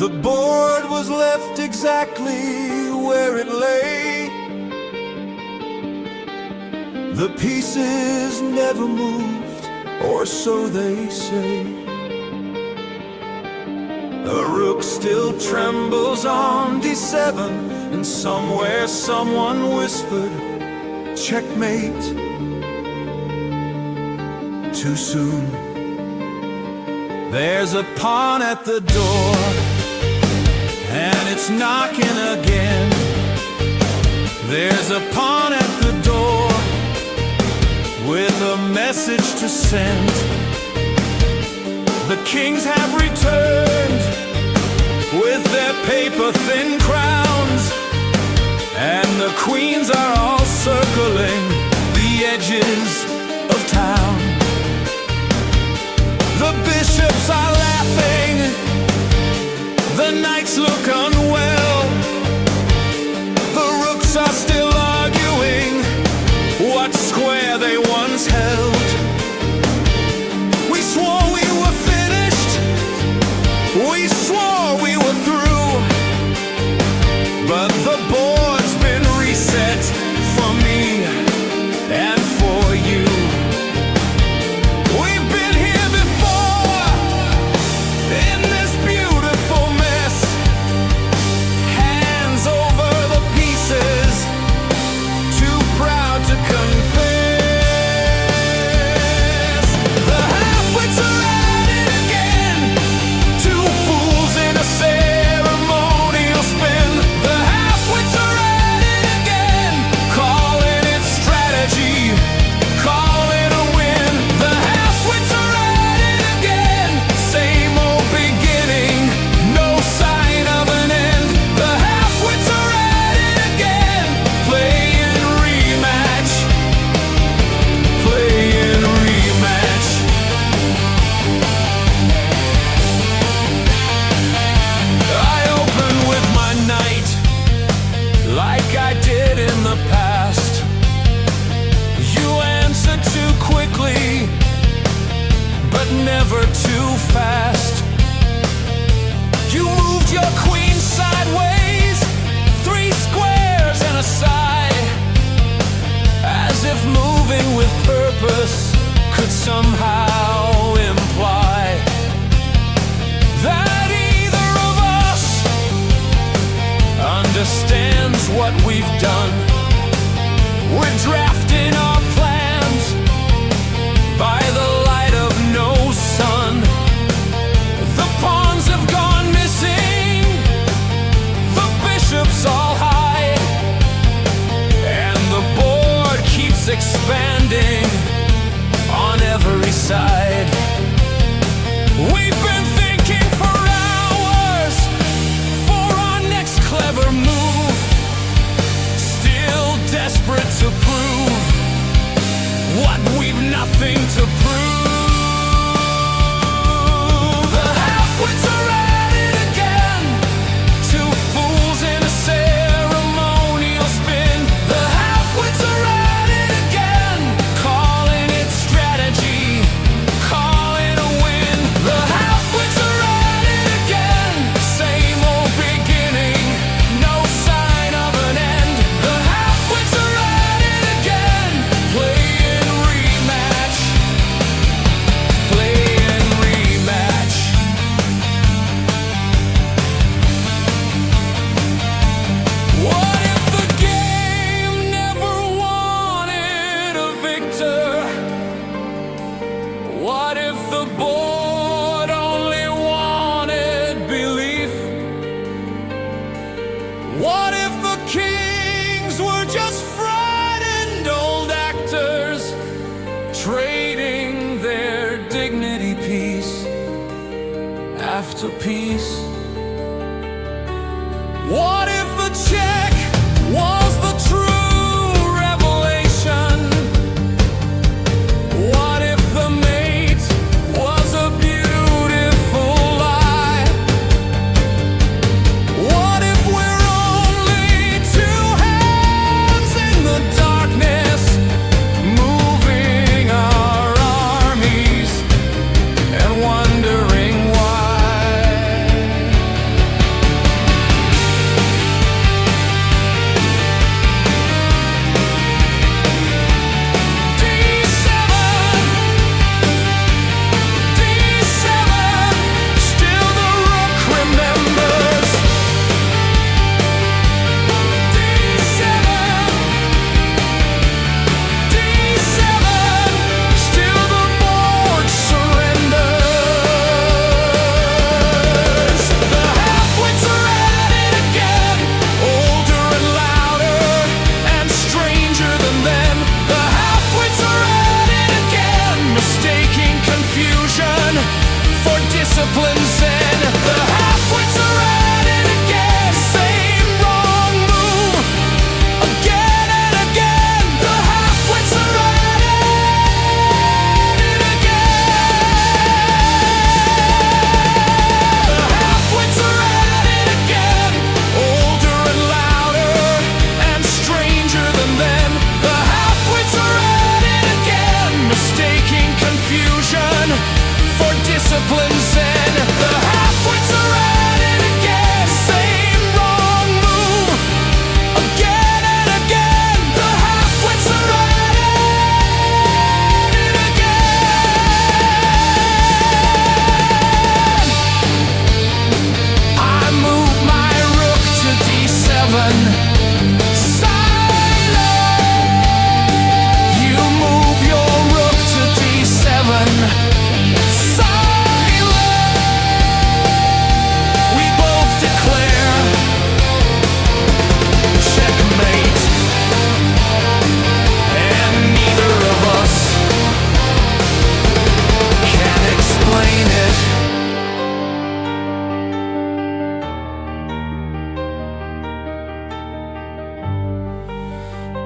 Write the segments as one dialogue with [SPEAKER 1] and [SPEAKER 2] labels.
[SPEAKER 1] The board was left exactly where it lay. The pieces never moved, or so they say. A rook still trembles on D7, and somewhere someone whispered, checkmate. Too soon. There's a pawn at the door, and it's knocking again. There's a pawn at the door with a message to send. The kings have returned with their paper-thin crowns, and the queens are all circling the edges of town. The bishops are laughing, the knights look unwell, the rooks are still arguing what square they once held. We swore we were finished, we swore we were through, but the board's been reset for me and for you. We've been here before, in this beautiful mess, hands over the pieces, too proud to confess. The halfwits are at it again, two fools in a ceremonial spin. The halfwits are at it again, calling it strategy, call it a win. The halfwits are at it again, same old beginning, no sign of an end. The halfwits are at it again, playing rematch, playing rematch. I open with my knight, like I did in the past. You answer too quickly, but never too fast. You moved your queen sideways, 3 squares and a sigh, as if moving with purpose could somehow imply that either of us understands what we've done. We're drafting our plans by the light of no sun. The pawns have gone missing, the bishops all hide, and the board keeps expanding on every side. We've been thinking for hours for our next clever move, still desperate to prove what we've nothing to prove. The halfwits are at it again, two fools in a ceremonial spin. The halfwits are at it again, calling it strategy, call it a win. The halfwits are at it again, same old beginning, no sign of an end. The halfwits are at it again, playing rematch, playing rematch. What if the game never wanted a victor? What if the board only wanted belief? What if the kings were just frightened old actors, trading their dignity piece after piece? What if the check was the true revelation? What if the mate was a beautiful lie? What if we're only two hands in the darkness, moving our armies and wondering why?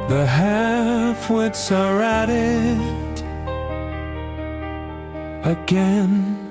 [SPEAKER 1] The halfwits are at it again.